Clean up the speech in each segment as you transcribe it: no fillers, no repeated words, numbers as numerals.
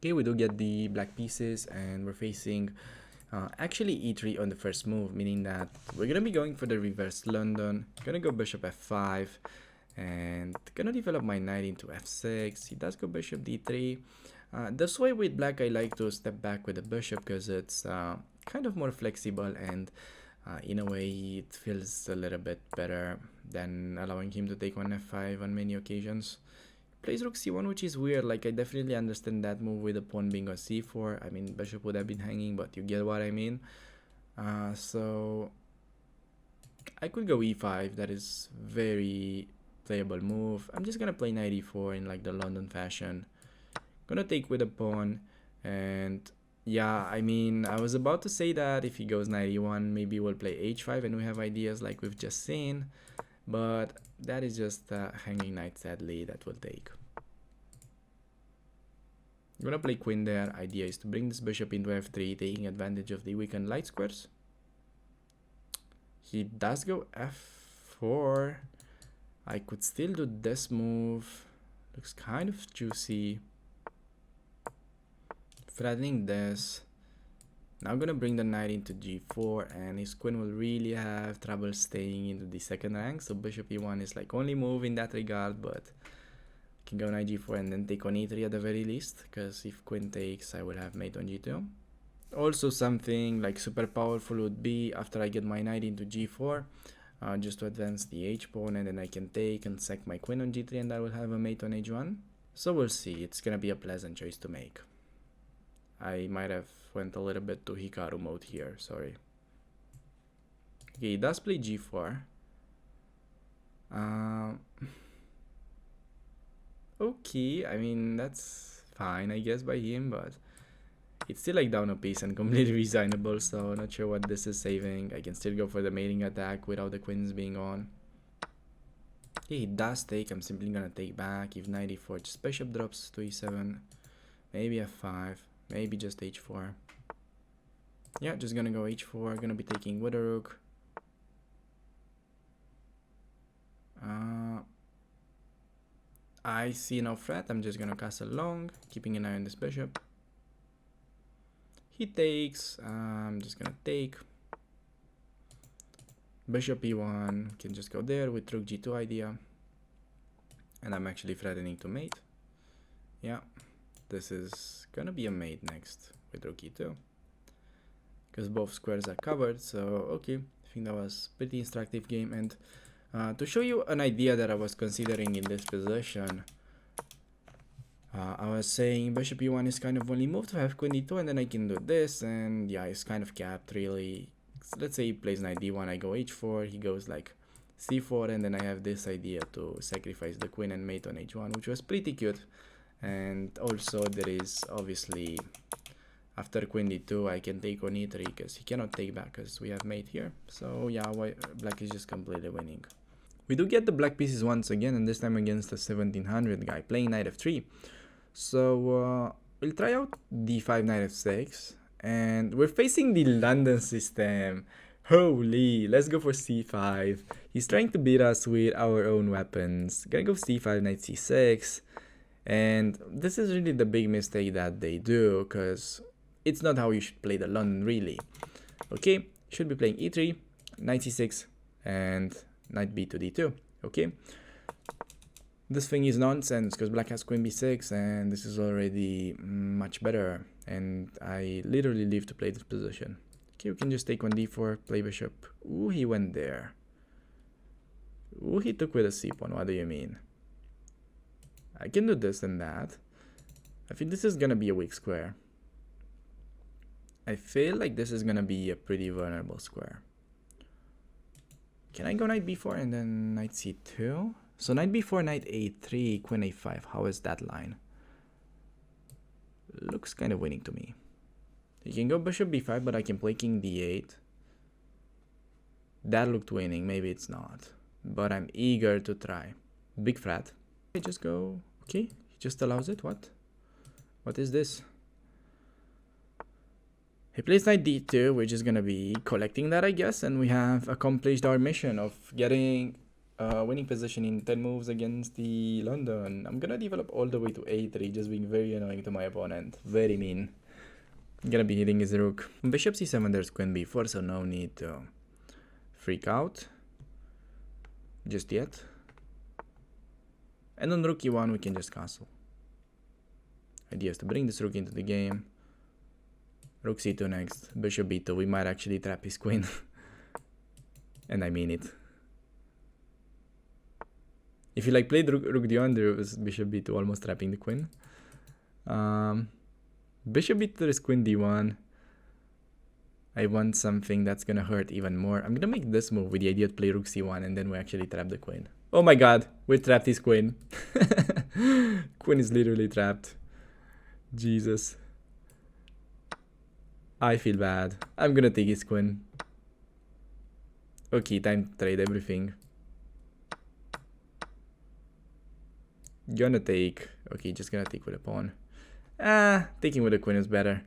Okay, we do get the black pieces, and we're facing actually e3 on the first move, meaning that we're gonna be going for the reverse London. Gonna go bishop f5, and gonna develop my knight into f6. He does go bishop d3. That's why with black I like to step back with the bishop, because it's kind of more flexible, and in a way it feels a little bit better than allowing him to take on f5 on many occasions. Plays rook c1, which is weird. Like, I definitely understand that move with the pawn being on c4. I mean, bishop would have been hanging, but you get what I mean. So I could go e5. That is very playable move. I'm just gonna play knight e4 in like the London fashion. Gonna take with a pawn, and yeah, I mean, I was about to say that if he goes knight e1, maybe we'll play h5 and we have ideas like we've just seen, but that is just hanging knight, sadly, that will take. I'm gonna play queen there. Idea is to bring this bishop into f3, taking advantage of the weakened light squares. He does go f4. I could still do this move. Looks kind of juicy. Threatening this. Now I'm gonna bring the knight into g4, and his queen will really have trouble staying into the second rank. So bishop e1 is like only move in that regard, but I can go knight g4 and then take on e3 at the very least, because if queen takes, I will have mate on g2. Also, something like super powerful would be after I get my knight into g4, just to advance the h pawn, and then I can take and sack my queen on g3, and I will have a mate on h1. So we'll see. It's gonna be a pleasant choice to make. I might have went a little bit to Hikaru mode here, sorry. Okay, he does play g4. Okay, I mean, that's fine, I guess, by him, but it's still like down a piece and completely resignable, so not sure what this is saving. I can still go for the mating attack without the queens being on. Okay, he does take. I'm simply gonna take back. If knight e4, just bishop drops to e7, maybe f5. Maybe just h4. Yeah, just gonna go h4. Gonna be taking with a rook. I see no threat. I'm just gonna castle long, keeping an eye on this bishop. He takes. I'm just gonna take. Bishop e1. Can just go there with rook g2 idea. And I'm actually threatening to mate. Yeah. This is gonna be a mate next with rook e2, because both squares are covered. So okay, I think that was pretty instructive game. And to show you an idea that I was considering in this position, I was saying bishop e1 is kind of only move to have queen e2, and then I can do this, and yeah, it's kind of capped really. So let's say he plays knight d1, I go h4, he goes like c4, and then I have this idea to sacrifice the queen and mate on h1, which was pretty cute. And also there is obviously after queen d2 I can take on e3, because he cannot take back because we have mate here. So yeah, black is just completely winning. We do get the black pieces once again, and this time against the 1700 guy playing knight f3. So we'll try out d5 knight f6, and we're facing the London system. Holy, let's go for c5. He's trying to beat us with our own weapons. Gonna go c5 knight c6. And this is really the big mistake that they do, because it's not how you should play the London really. Okay, should be playing e3, knight c6, and knight b to d2. Okay, this thing is nonsense because black has queen b6, and this is already much better, and I literally live to play this position. Okay, we can just take on d4, play bishop. Ooh, he went there. Ooh, he took with a c pawn. What do you mean? I can do this and that. I think this is gonna be a weak square. I feel like this is gonna be a pretty vulnerable square. Can I go knight b4 and then knight c2? So knight b4, knight a3, queen a5. How is that line? Looks kind of winning to me. You can go bishop b5, but I can play king d8. That looked winning. Maybe it's not, but I'm eager to try. Big threat. I just go, okay, he just allows it. What is this? He plays knight d2, which is gonna be collecting that, I guess, and we have accomplished our mission of getting Winning position in 10 moves against the London. I'm gonna develop all the way to a3, just being very annoying to my opponent. Very mean. I'm gonna be hitting his rook. On bishop c7 there's queen b4, so no need to freak out just yet. And on rook e1 we can just castle. Idea is to bring this rook into the game. Rook c2 next, bishop b2. We might actually trap his queen. And I mean it. If you like played rook d1, there was bishop b2 almost trapping the queen. Bishop b2 is queen d1. I want something that's gonna hurt even more. I'm gonna make this move with the idea to play rook c1 and then we actually trap the queen. Oh my god, we trapped his queen. Queen is literally trapped. Jesus. I feel bad. I'm gonna take his queen. Okay, time to trade everything. Gonna take. Okay, just gonna take with a pawn. Taking with a queen is better.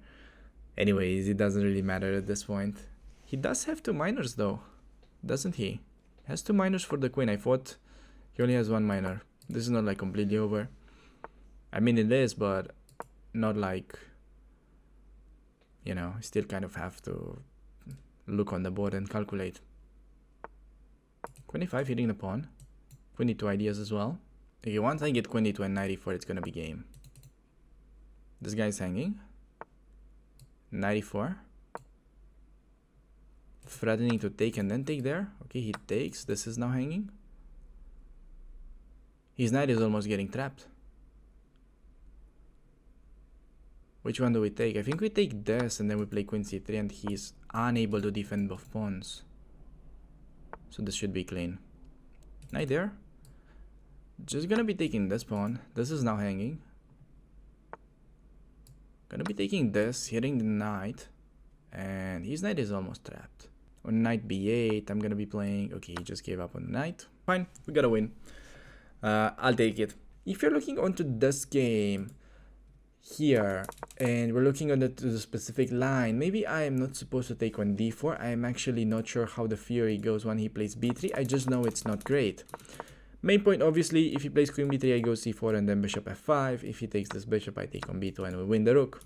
Anyways, it doesn't really matter at this point. He does have 2 minors though, doesn't he? Has 2 minors for the queen. I thought he only has 1 minor. This is not like completely over. I mean it is, but not like, you know, still kind of have to look on the board and calculate. 25 hitting the pawn. 22 ideas as well. Okay, once I get 22 and 94, it's gonna be game. This guy's hanging. 94. Threatening to take and then take there. Okay, he takes. This is now hanging. His knight is almost getting trapped. Which one do we take? I think we take this and then we play queen c3 and he's unable to defend both pawns. So this should be clean. Knight there. Just gonna be taking this pawn. This is now hanging. Gonna be taking this, hitting the knight. And his knight is almost trapped. On knight b8, I'm gonna be playing... Okay, he just gave up on the knight. Fine, we gotta win. I'll take it. If you're looking onto this game here, and we're looking on the specific line, maybe I am not supposed to take on d4. I am actually not sure how the theory goes when he plays b3. I just know it's not great. Main point, obviously, if he plays queen b3, I go c4 and then bishop f5. If he takes this bishop, I take on b2 and we win the rook.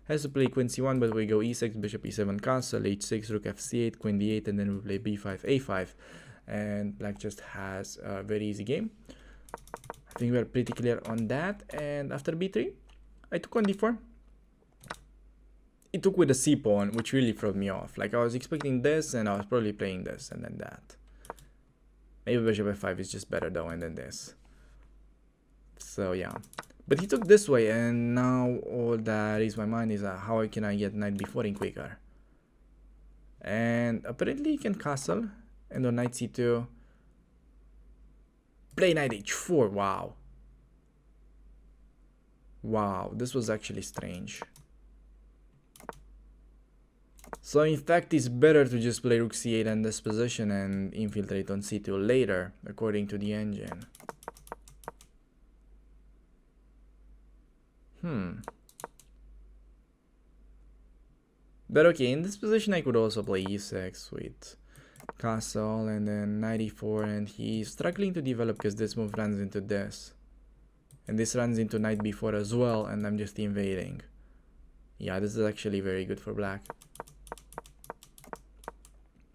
Has to play queen c1, but we go e6, bishop e7 castle, h6, rook fc8, queen d8, and then we play b5, a5. And black just has a very easy game. I think we are pretty clear on that. And after b3, I took on d4. It took with the c pawn, which really threw me off. Like, I was expecting this, and I was probably playing this, and then that. Maybe bishop f5 is just better though, and then this. So yeah. But he took this way, and now all that is my mind is how can I get knight b4 in quicker. And apparently he can castle, and on knight c2, play knight h4. Wow. Wow, this was actually strange. So in fact, it's better to just play rook c8 in this position and infiltrate on c2 later, according to the engine. But okay, in this position I could also play e6 with castle and then knight e4, and he's struggling to develop because this move runs into this. And this runs into knight b4 as well, and I'm just invading. Yeah, this is actually very good for black.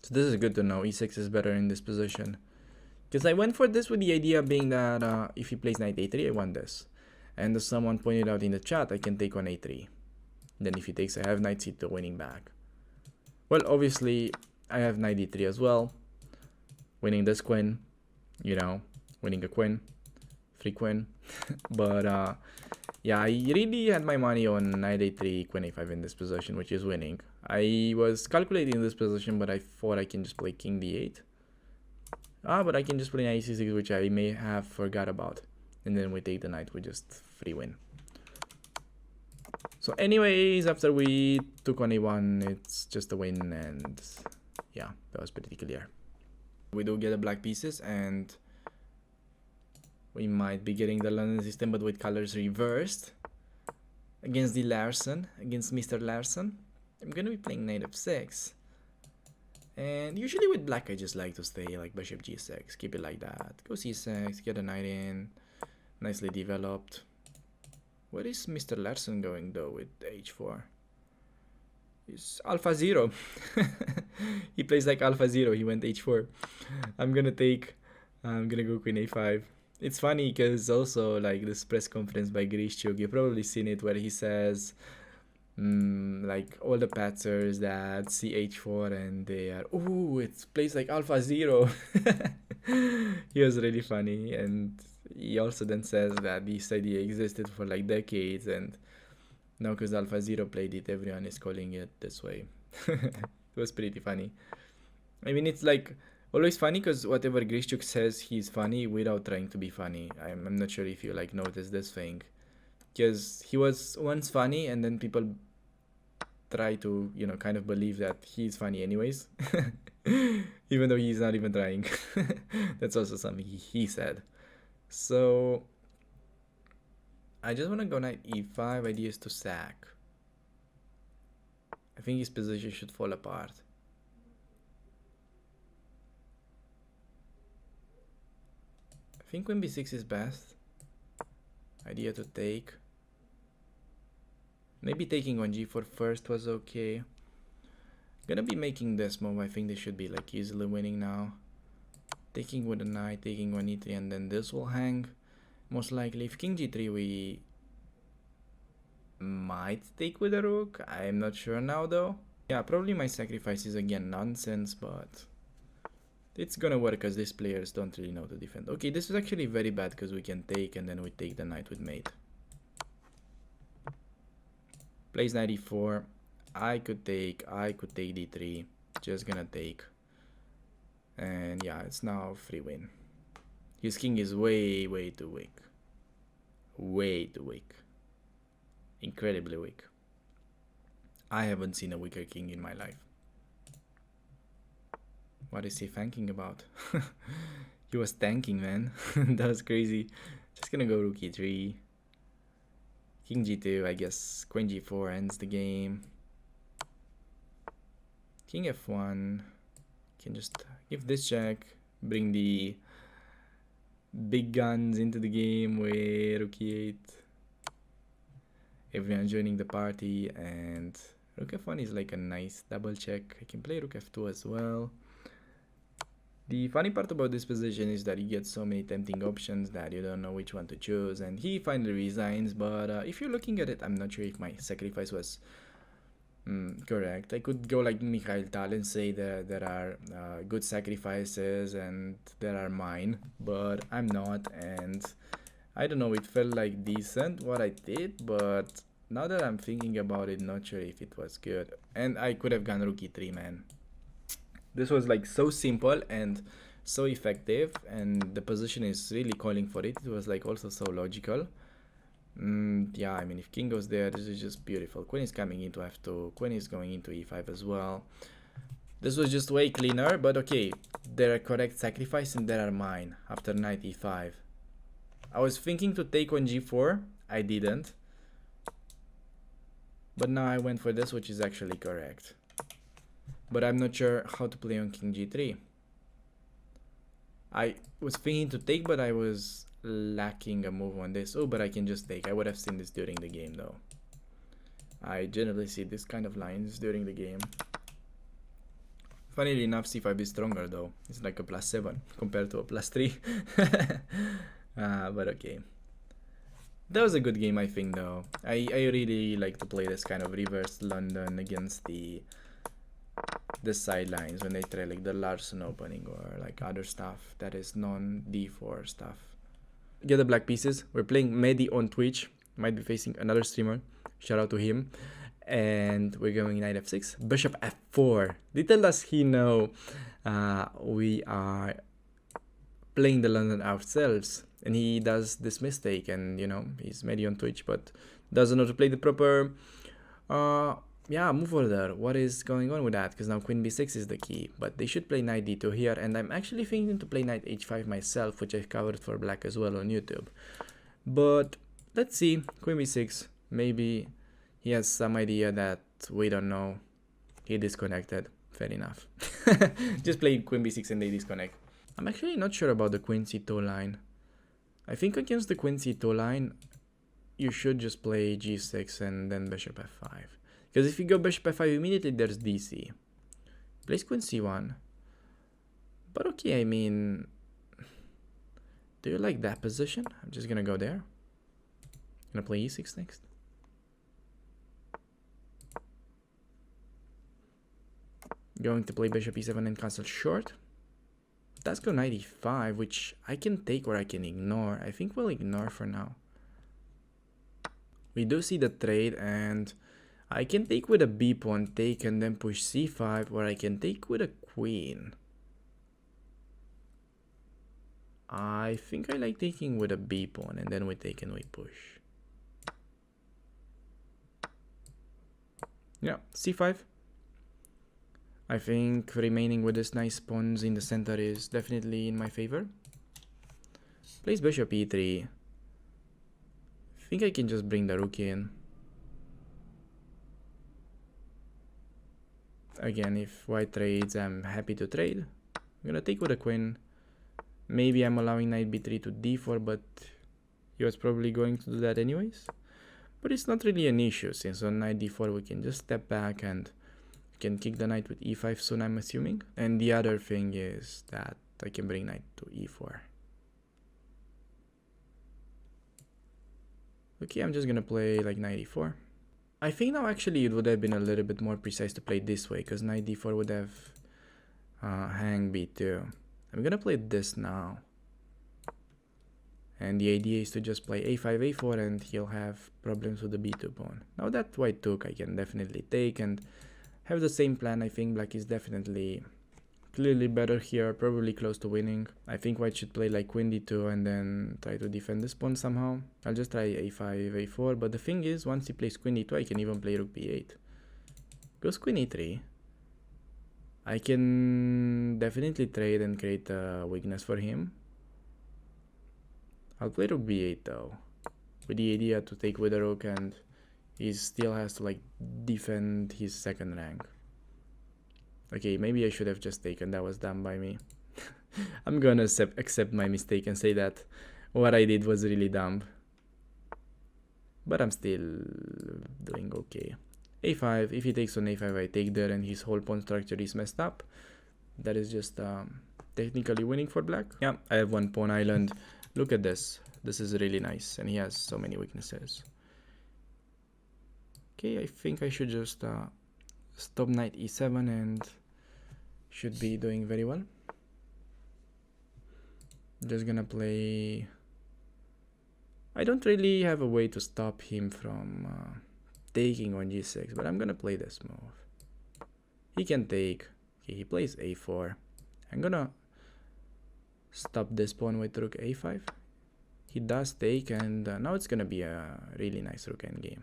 So this is good to know. e6 is better in this position. Because I went for this with the idea being that if he plays knight a3, I want this. And as someone pointed out in the chat, I can take on a3. Then if he takes, I have knight c2 winning back. Well, obviously, I have knight d3 as well. Winning this queen, you know, winning a queen. Free queen. But yeah, I really had my money on knight a3, queen a5 in this position, which is winning. I was calculating this position, but I thought I can just play king d8. But I can just play knight c6, which I may have forgot about. And then we take the knight, we just free win. So anyways, after we took on a1, it's just a win, and yeah, that was pretty clear. We do get the black pieces, and we might be getting the London system, but with colors reversed. Against the Larsen, against Mr. Larsen. I'm gonna be playing knight f6. And usually with black, I just like to stay like bishop g6, keep it like that. Go c6, get a knight in, nicely developed. Where is Mr. Larson going though with h4? It's AlphaZero. He plays like AlphaZero. He went h4. I'm gonna go queen a5. It's funny because also like this press conference by Grishchuk, you've probably seen it where he says like all the patsers that see h4 and they are, ooh, it plays like AlphaZero. He was really funny, and he also then says that this idea existed for like decades, and now because AlphaZero played it, everyone is calling it this way. It was pretty funny. I mean, it's like always funny because whatever Grishchuk says, he's funny without trying to be funny. I'm not sure if you like noticed this thing, because he was once funny and then people try to, you know, kind of believe that he's funny anyways, even though he's not even trying. That's also something he said. So I just want to go knight e5. Idea is to sack. I think his position should fall apart. I think queen b6 is best. Idea to take. Maybe taking on g4 first was okay. Gonna be making this move. I think they should be like easily winning now. Taking with a knight, taking on e3, and then this will hang. Most likely, if king g3, we might take with a rook. I'm not sure now though. Yeah, probably my sacrifice is again nonsense, but it's gonna work because these players don't really know to defend. Okay, this is actually very bad because we can take and then we take the knight with mate. Plays knight e4. I could take d3. Just gonna take. And yeah, it's now free win. His king is way too weak. Way too weak. Incredibly weak. I haven't seen a weaker king in my life. What is he thinking about? He was tanking, man. That was crazy. Just gonna go rook e3. King g2, I guess. Queen g4 ends the game. King f1. Can just give this check. Bring the big guns into the game with rook e8. Everyone joining the party, and rook f1 is like a nice double check. I can play rook f2 as well. The funny part about this position is that you get so many tempting options that you don't know which one to choose, and he finally resigns. But if you're looking at it, I'm not sure if my sacrifice was correct. I could go like Mikhail Tal and say that there are good sacrifices and there are mine, but I'm not, and I don't know, it felt like decent what I did, but now that I'm thinking about it, not sure if it was good. And I could have gone rook e3, man. This was like so simple and so effective, and the position is really calling for it. It was like also so logical. Yeah, I mean, if king goes there, this is just beautiful. Queen is coming into f2. Queen is going into e5 as well. This was just way cleaner, but okay. There are correct sacrifice and there are mine after knight e5. I was thinking to take on g4. I didn't. But now I went for this, which is actually correct. But I'm not sure how to play on king g3. I was thinking to take, but I was lacking a move on this. Oh, but I can just take. I would have seen this during the game though. I generally see this kind of lines during the game. Funnily enough, c5 is stronger though. It's like a +7 compared to a +3. But okay. That was a good game, I think though. I really like to play this kind of reverse London against the sidelines when they try like the Larson opening or like other stuff that is non-d4 stuff. Get the black pieces. We're playing Mehdi on Twitch. Might be facing another streamer. Shout out to him. And we're going knight f6, bishop f4. Little does he know we are playing the London ourselves, and he does this mistake, and you know, he's Mehdi on Twitch but doesn't know to play the proper move order. What is going on with that? Because now queen b6 is the key, but they should play knight d2 here, and I'm actually thinking to play knight h5 myself, which I've covered for black as well on YouTube. But let's see. Queen b6, maybe he has some idea that we don't know. He disconnected. Fair enough. Just play queen b6 and they disconnect. I'm actually not sure about the queen c2 line. I think against the queen c2 line, you should just play g6 and then bishop f5. Because if you go bishop f5, immediately there's dc. Plays queen c1. But okay, I mean, do you like that position? I'm just gonna go there. Gonna play e6 next. Going to play bishop e7 and castle short. Let's go knight e5, which I can take or I can ignore. I think we'll ignore for now. We do see the trade, and I can take with a b pawn, take and then push c5, or I can take with a queen. I think I like taking with a b pawn, and then we take and we push. Yeah, c5. I think remaining with this nice pawns in the center is definitely in my favor. Plays bishop e3. I think I can just bring the rook in. Again, if white trades, I'm happy to trade. I'm gonna take with a queen. Maybe I'm allowing knight b3 to d4, but he was probably going to do that anyways. But it's not really an issue, since on knight d4 we can just step back and can kick the knight with e5 soon, I'm assuming. And the other thing is that I can bring knight to e4. Okay, I'm just gonna play like knight e4. I think now actually it would have been a little bit more precise to play this way, because knight d4 would have hang b2. I'm gonna play this now. And the idea is to just play a5, a4, and he'll have problems with the b2 pawn. Now that white took, I can definitely take and have the same plan. I think black is definitely clearly better here, probably close to winning. I think white should play like queen d2 and then try to defend this pawn somehow. I'll just try a5, a4, but the thing is, once he plays queen d2, I can even play rook b8. Goes queen e3. I can definitely trade and create a weakness for him. I'll play rook b8 though, with the idea to take with the rook, and he still has to like defend his second rank. Okay, maybe I should have just taken. That was dumb by me. I'm gonna accept my mistake and say that what I did was really dumb. But I'm still doing okay. a5, if he takes on a5, I take there and his whole pawn structure is messed up. That is just technically winning for black. Yeah, I have one pawn island. Look at this. This is really nice, and he has so many weaknesses. Okay, I think I should just stop knight e7 and should be doing very well. Just gonna play... I don't really have a way to stop him from taking on g6, but I'm gonna play this move. He can take. Okay, he plays a4. I'm gonna stop this pawn with rook a5. He does take, and now it's gonna be a really nice rook endgame.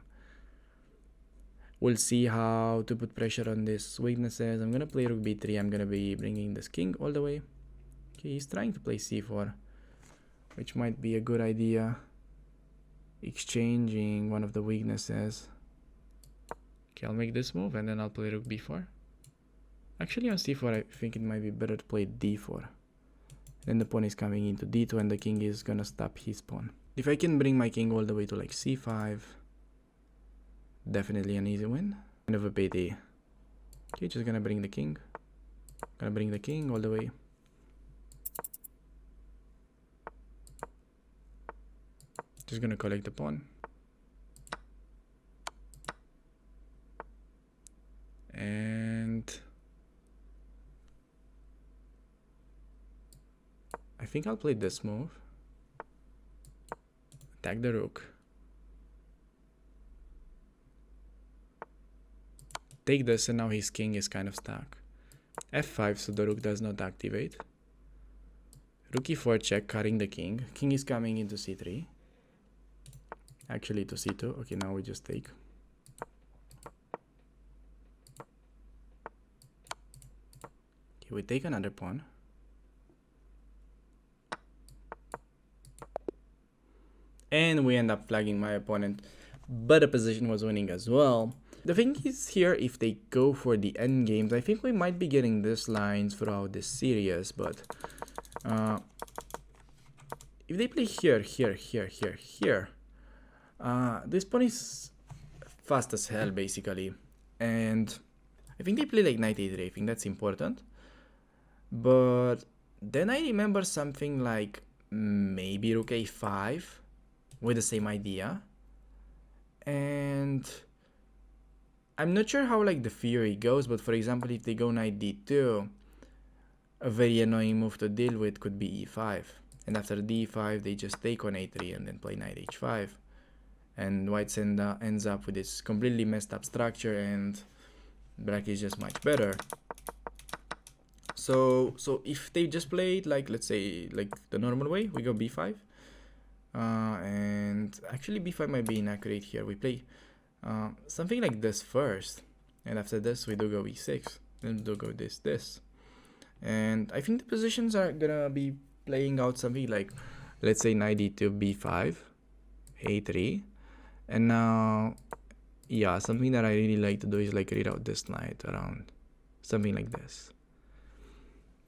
We'll see how to put pressure on these weaknesses. I'm gonna play rook b3. I'm gonna be bringing this king all the way. Okay, he's trying to play c4, which might be a good idea. Exchanging one of the weaknesses. Okay, I'll make this move and then I'll play rook b4. Actually, on c4, I think it might be better to play d4. Then the pawn is coming into d2 and the king is gonna stop his pawn. If I can bring my king all the way to like c5, definitely an easy win. Kind of a pity. Okay, just gonna bring the king. Gonna bring the king all the way. Just gonna collect the pawn. And I think I'll play this move. Attack the rook. Take this, and now his king is kind of stuck. f5, so the rook does not activate. Rook e4 check, cutting the king. King is coming into c3. Actually to c2. Okay, now we just take. Okay, we take another pawn. And we end up flagging my opponent, but the position was winning as well. The thing is here, if they go for the end games, I think we might be getting these lines throughout this series, but if they play here, this pawn is fast as hell basically, and I think they play like knight a3. I think that's important. But then I remember something like maybe rook a5 with the same idea, and I'm not sure how like the theory goes, but for example, if they go knight d2, a very annoying move to deal with could be e5, and after d5 they just take on a3 and then play knight h5, and white ends up with this completely messed up structure, and black is just much better. So if they just played like, let's say, like the normal way, we go b5, and actually b5 might be inaccurate here. We play something like this first, and after this we do go e6, then we do go this, and I think the positions are gonna be playing out something like, let's say, knight d2, b5, a3, and now, yeah, something that I really like to do is like read out this knight around something like this.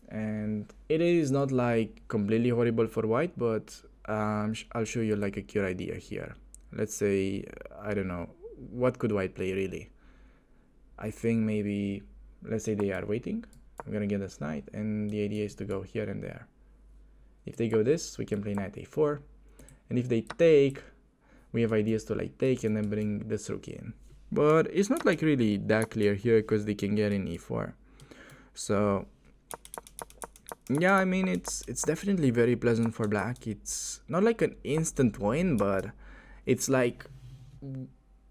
And it is not like completely horrible for white, but I'll show you like a cute idea here. Let's say, I don't know, what could white play really? I think maybe, let's say they are waiting. I'm gonna get this knight, and the idea is to go here and there. If they go this, we can play knight a4, and if they take, we have ideas to like take and then bring this rook in. But it's not like really that clear here because they can get in e4. So yeah, I mean, it's definitely very pleasant for black. It's not like an instant win, but it's like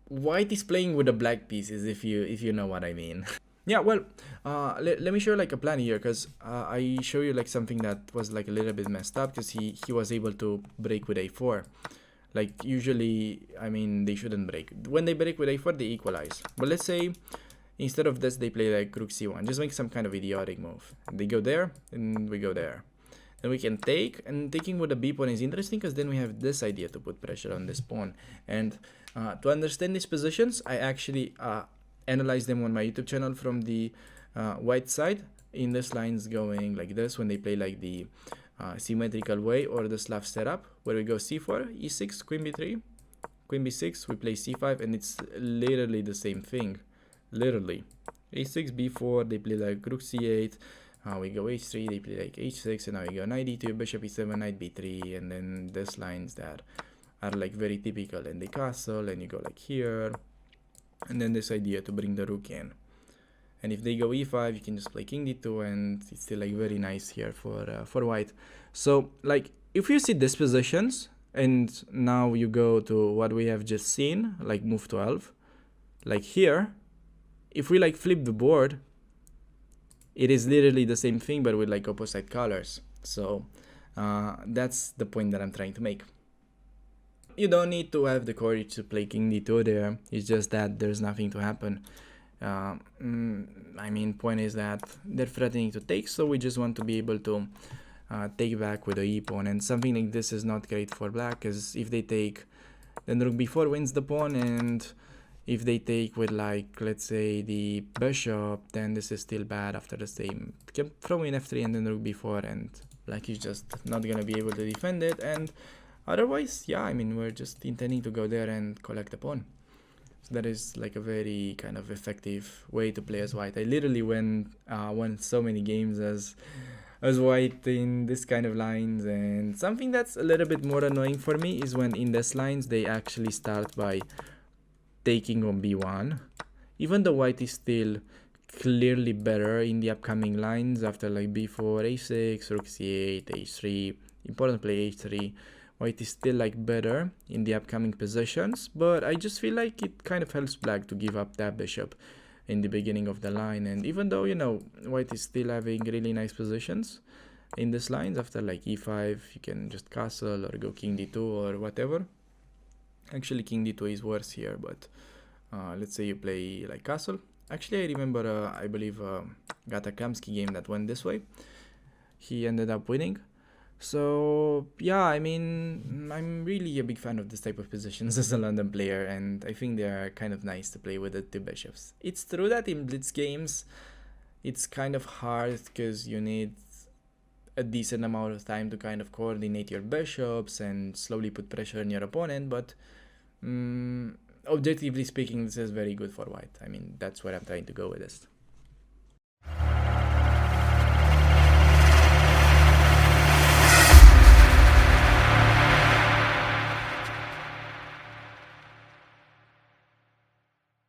white is playing with the black pieces, if you know what I mean. Yeah, well, let me show you like a plan here, because I show you like something that was like a little bit messed up, because he was able to break with a4. Like usually, I mean, they shouldn't break. When they break with a4, they equalize. But let's say instead of this, they play like rook c1. Just make some kind of idiotic move. They go there, and we go there. Then we can take, and taking with the b pawn is interesting because then we have this idea to put pressure on this pawn. And to understand these positions, I actually analyze them on my YouTube channel from the white side. In this lines going like this when they play like the symmetrical way, or the Slav setup, where we go c4, e6, queen b3, queen b6, we play c5, and it's literally the same thing. Literally, a6, b4, they play like rook c8, we go h3, they play like h6, and now we go knight d2, bishop e7, knight b3, and then these lines that are like very typical, and they castle, and you go like here, and then this idea to bring the rook in. And if they go e5, you can just play king d2, and it's still like very nice here for white. So like if you see these positions, and now you go to what we have just seen, like move 12, like here, if we like flip the board, it is literally the same thing but with like opposite colors. So that's the point that I'm trying to make. You don't need to have the courage to play king d2 there. It's just that there's nothing to happen. I mean, point is that they're threatening to take, so we just want to be able to take back with the e pawn, and something like this is not great for black, because if they take, then rook b4 wins the pawn, and if they take with like, let's say, the bishop, then this is still bad after the same. You can throw in f3 and then rook b4, and black is just not gonna be able to defend it. And otherwise, yeah, I mean, we're just intending to go there and collect the pawn. So that is like a very kind of effective way to play as white. I literally won so many games as white in this kind of lines. And something that's a little bit more annoying for me is when in these lines they actually start by taking on b1, even though white is still clearly better in the upcoming lines after like b4, a6, rook c8, h3, important play h3. White is still like better in the upcoming positions, but I just feel like it kind of helps black to give up that bishop in the beginning of the line. And even though, you know, white is still having really nice positions in these lines, after like e5 you can just castle or go king d2 or whatever. Actually king d2 is worse here, but let's say you play like castle. Actually I remember I believe Gata Kamsky game that went this way. He ended up winning. So yeah, I mean, I'm really a big fan of this type of positions as a London player, and I think they are kind of nice to play with the two bishops. It's true that in blitz games, it's kind of hard because you need a decent amount of time to kind of coordinate your bishops and slowly put pressure on your opponent, but objectively speaking, this is very good for white. I mean, that's where I'm trying to go with this.